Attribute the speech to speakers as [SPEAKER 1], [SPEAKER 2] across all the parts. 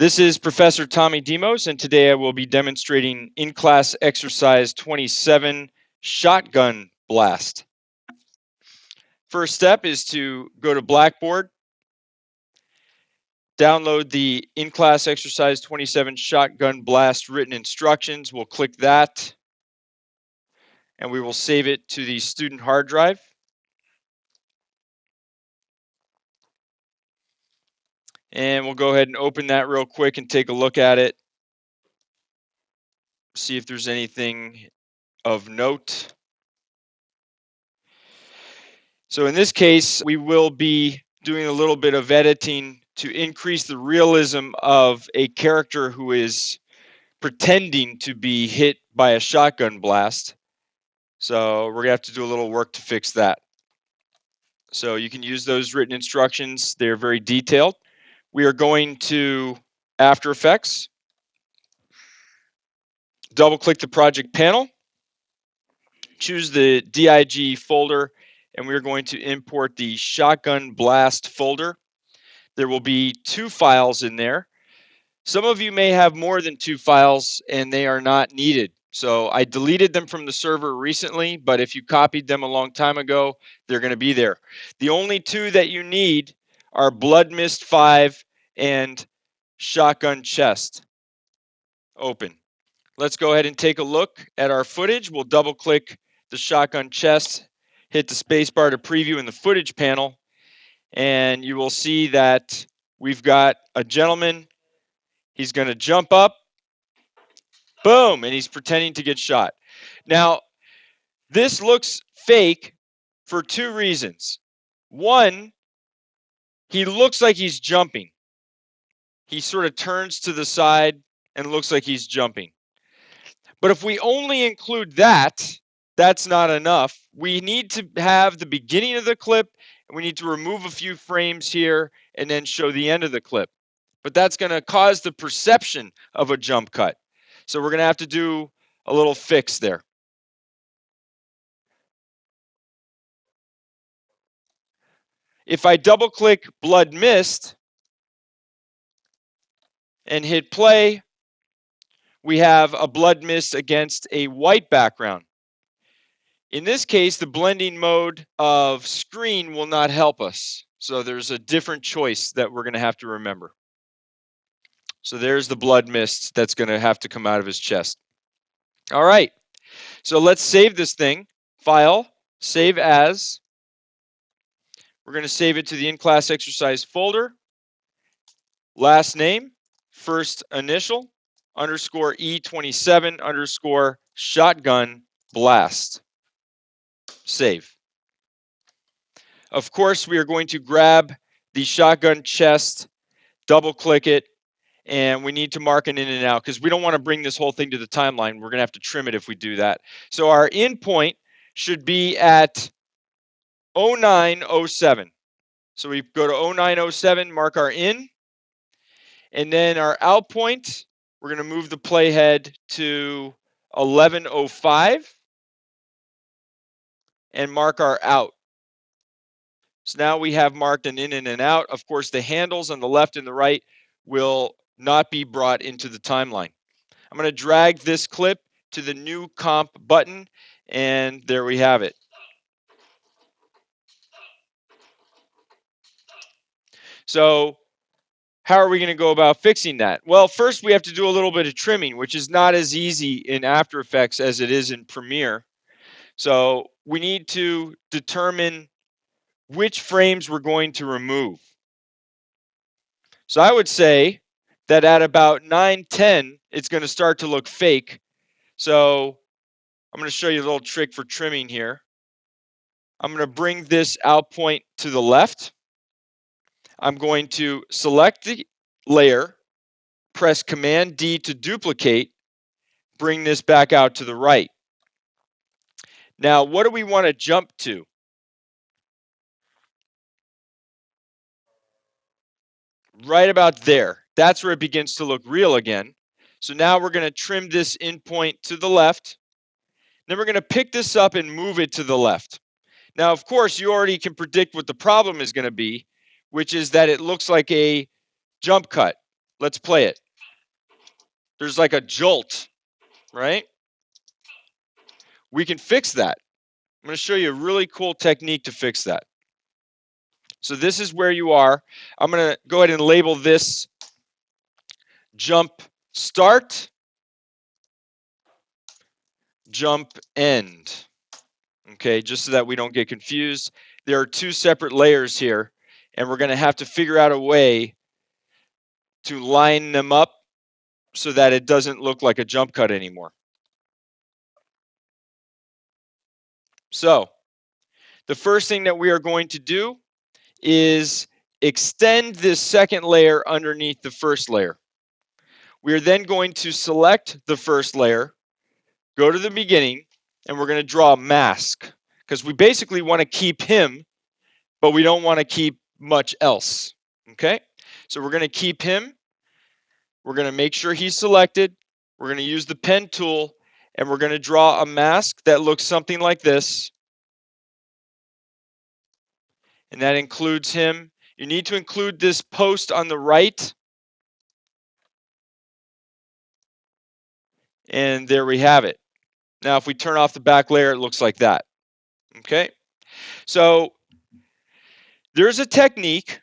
[SPEAKER 1] This is Professor Tommy Demos, and today I will be demonstrating in-class exercise 27, shotgun blast. First step is to go to Blackboard, download the in-class exercise 27 shotgun blast written instructions. We'll click that, and we will save it to the student hard drive. And we'll go ahead and open that real quick and take a look at it. See if there's anything of note. So in this case, we will be doing a little bit of editing to increase the realism of a character who is pretending to be hit by a shotgun blast. So we're gonna have to do a little work to fix that. So you can use those written instructions. They're very detailed. We are going to After Effects, double click the project panel, choose the DIG folder, and we're going to import the shotgun blast folder. There will be 2 files in there. Some of you may have more than 2 files and they are not needed. So I deleted them from the server recently, but if you copied them a long time ago, they're going to be there. The only 2 that you need are Blood Mist 5 and Shotgun Chest. Open. Let's go ahead and take a look at our footage. We'll double click the Shotgun Chest, hit the spacebar to preview in the footage panel, and you will see that we've got a gentleman. He's going to jump up, boom, and he's pretending to get shot. Now, this looks fake for 2 reasons. One, he looks like he's jumping. He sort of turns to the side and looks like he's jumping. But if we only include that, that's not enough. We need to have the beginning of the clip, and we need to remove a few frames here and then show the end of the clip. But that's going to cause the perception of a jump cut. So we're going to have to do a little fix there. If I double click Blood Mist and hit play, we have a blood mist against a white background. In this case, the blending mode of screen will not help us. So there's a different choice that we're going to have to remember. So there's the blood mist that's going to have to come out of his chest. All right. So let's save this thing. File, save as. We're going to save it to the in-class exercise folder. Last name, first initial, underscore E27 underscore shotgun blast. Save. Of course, we are going to grab the shotgun chest, double click it, and we need to mark an in and out because we don't want to bring this whole thing to the timeline. We're going to have to trim it if we do that. So our in point should be at 0907. So we go to 0907, mark our in, and then our out point, we're going to move the playhead to 1105 and mark our out. So now we have marked an in and an out. Of course, the handles on the left and the right will not be brought into the timeline. I'm going to drag this clip to the new comp button, and there we have it. So how are we going to go about fixing that? Well, first we have to do a little bit of trimming, which is not as easy in After Effects as it is in Premiere. So we need to determine which frames we're going to remove. So I would say that at about 9:10, it's going to start to look fake. So I'm going to show you a little trick for trimming here. I'm going to bring this out point to the left. I'm going to select the layer, press Command D to duplicate, bring this back out to the right. Now, what do we want to jump to? Right about there. That's where it begins to look real again. So now we're going to trim this in point to the left. Then we're going to pick this up and move it to the left. Now, of course, you already can predict what the problem is going to be, which is that it looks like a jump cut. Let's play it. There's like a jolt, right? We can fix that. I'm going to show you a really cool technique to fix that. So this is where you are. I'm going to go ahead and label this jump start, jump end. Okay, just so that we don't get confused. There are two separate layers here, and we're going to have to figure out a way to line them up so that it doesn't look like a jump cut anymore. So the first thing that we are going to do is extend this second layer underneath the first layer. We are then going to select the first layer, go to the beginning, and we're going to draw a mask because we basically want to keep him, but we don't want to keep much else. Okay, so we're going to keep him. We're going to make sure he's selected. We're going to use the pen tool, and we're going to draw a mask that looks something like this. And that includes him. You need to include this post on the right. And there we have it. Now, if we turn off the back layer, it looks like that. Okay, so there's a technique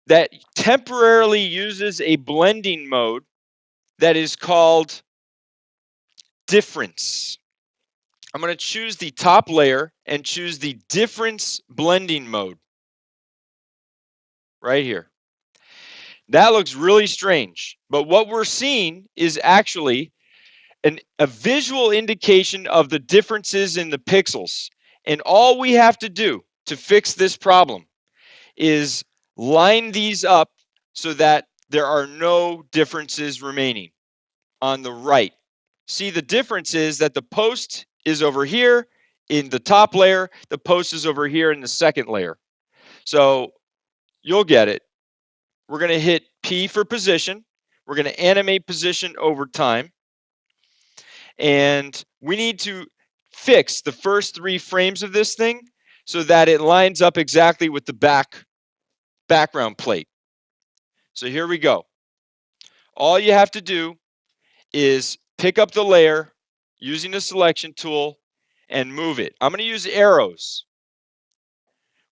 [SPEAKER 1] that temporarily uses a blending mode that is called difference. I'm going to choose the top layer and choose the difference blending mode right here. That looks really strange, but what we're seeing is actually a visual indication of the differences in the pixels. And all we have to do to fix this problem is line these up so that there are no differences remaining on the right. See, the difference is that the post is over here in the top layer, the post is over here in the second layer. So you'll get it. We're going to hit P for position. We're going to animate position over time. And we need to fix the first 3 frames of this thing so that it lines up exactly with the background plate. So here we go. All you have to do is pick up the layer using the selection tool and move it. I'm going to use arrows.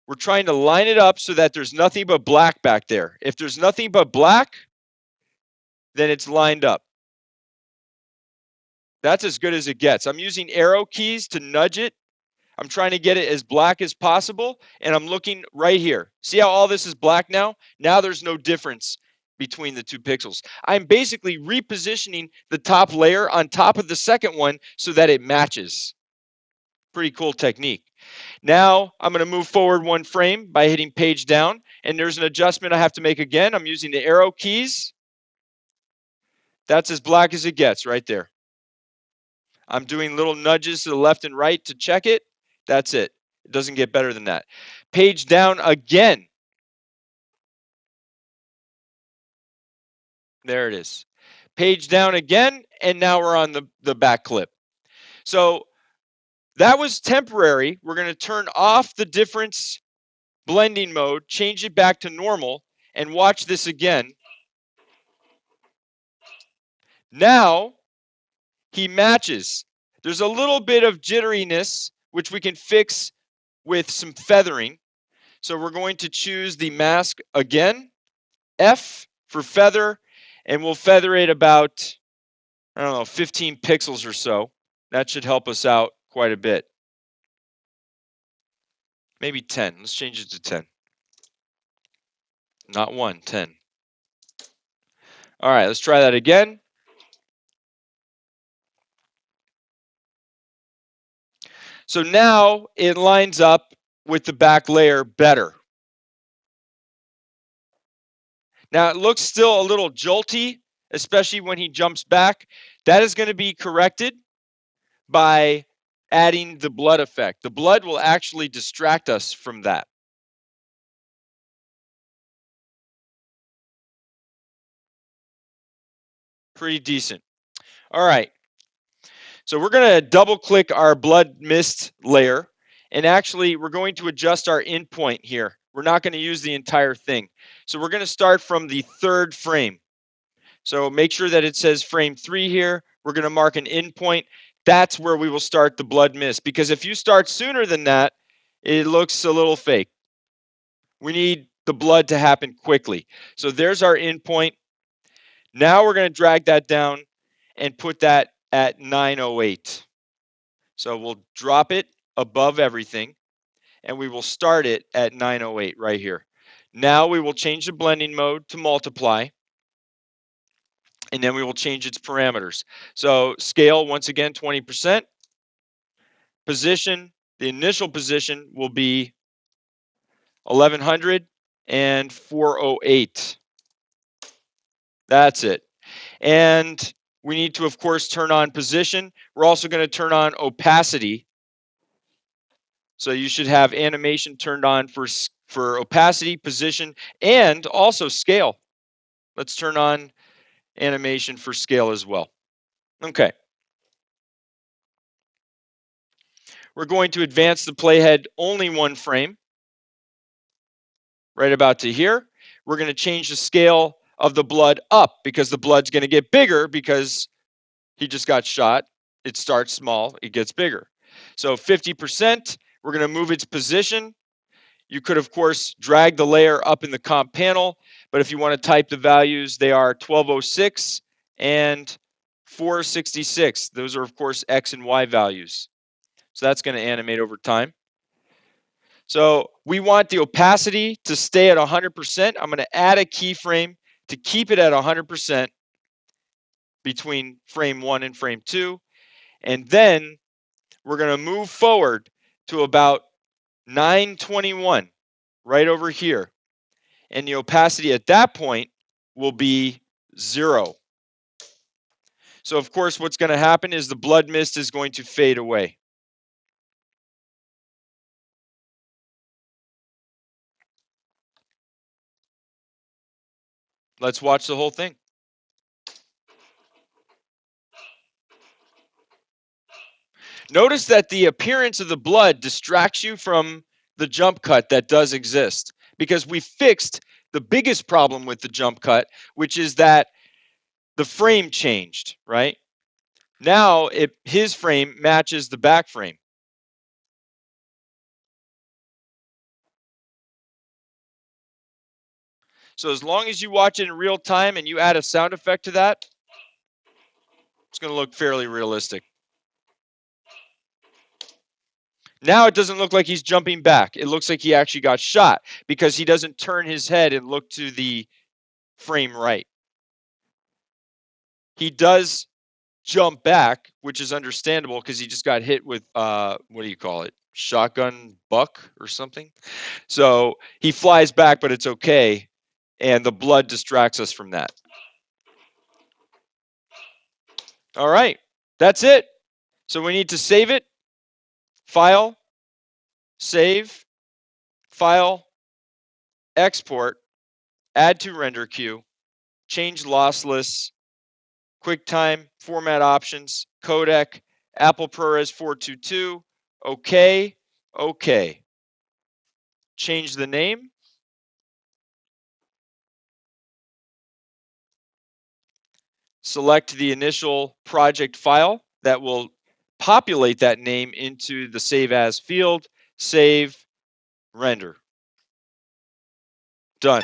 [SPEAKER 1] We're trying to line it up so that there's nothing but black back there. If there's nothing but black, then it's lined up. That's as good as it gets. I'm using arrow keys to nudge it. I'm trying to get it as black as possible, and I'm looking right here. See how all this is black now? Now there's no difference between the 2 pixels. I'm basically repositioning the top layer on top of the second one so that it matches. Pretty cool technique. Now I'm going to move forward 1 frame by hitting page down, and there's an adjustment I have to make again. I'm using the arrow keys. That's as black as it gets right there. I'm doing little nudges to the left and right to check it. That's it. It doesn't get better than that. Page down again. There it is. Page down again, and now we're on the back clip. So that was temporary. We're going to turn off the difference blending mode, change it back to normal, and watch this again. Now he matches. There's a little bit of jitteriness, which we can fix with some feathering. So we're going to choose the mask again, F for feather, and we'll feather it about, I don't know, 15 pixels or so. That should help us out quite a bit. Maybe 10. Let's change it to 10. Not 1, 10. All right, let's try that again. So now it lines up with the back layer better. Now it looks still a little jolty, especially when he jumps back. That is going to be corrected by adding the blood effect. The blood will actually distract us from that. Pretty decent. All right. So we're going to double click our blood mist layer, and actually we're going to adjust our endpoint here. We're not going to use the entire thing. So we're going to start from the 3rd frame. So make sure that it says frame 3 here. We're going to mark an endpoint. That's where we will start the blood mist, because if you start sooner than that, it looks a little fake. We need the blood to happen quickly. So there's our endpoint. Now we're going to drag that down and put that at 908. So we'll drop it above everything, and we will start it at 908 right here. Now we will change the blending mode to multiply, and then we will change its parameters. So scale, once again, 20%. Position, the initial position will be 1100 and 408. That's it. And we need to, of course, turn on position. We're also going to turn on opacity. So you should have animation turned on for opacity, position, and also scale. Let's turn on animation for scale as well. Okay. We're going to advance the playhead only one frame, right about to here. We're going to change the scale of the blood up, because the blood's going to get bigger because he just got shot. It starts small, it gets bigger. So 50%, we're going to move its position. You could, of course, drag the layer up in the comp panel, but if you want to type the values, they are 1206 and 466. Those are, of course, X and Y values. So that's going to animate over time. So we want the opacity to stay at 100%. I'm going to add a keyframe to keep it at 100% between frame 1 and frame 2. And then we're going to move forward to about 921, right over here. And the opacity at that point will be 0. So of course, what's going to happen is the blood mist is going to fade away. Let's watch the whole thing. Notice that the appearance of the blood distracts you from the jump cut that does exist, because we fixed the biggest problem with the jump cut, which is that the frame changed, right? Now his frame matches the back frame. So as long as you watch it in real time and you add a sound effect to that, it's going to look fairly realistic. Now it doesn't look like he's jumping back. It looks like he actually got shot because he doesn't turn his head and look to the frame right. He does jump back, which is understandable because he just got hit with, what do you call it? Shotgun buck or something. So he flies back, but it's okay. And the blood distracts us from that. All right, that's it. So we need to save it. File, save, file, export, add to render queue, change lossless, QuickTime, format options, codec, Apple ProRes 422, okay, okay. Change the name. Select the initial project file that will populate that name into the save as field, save, render. Done.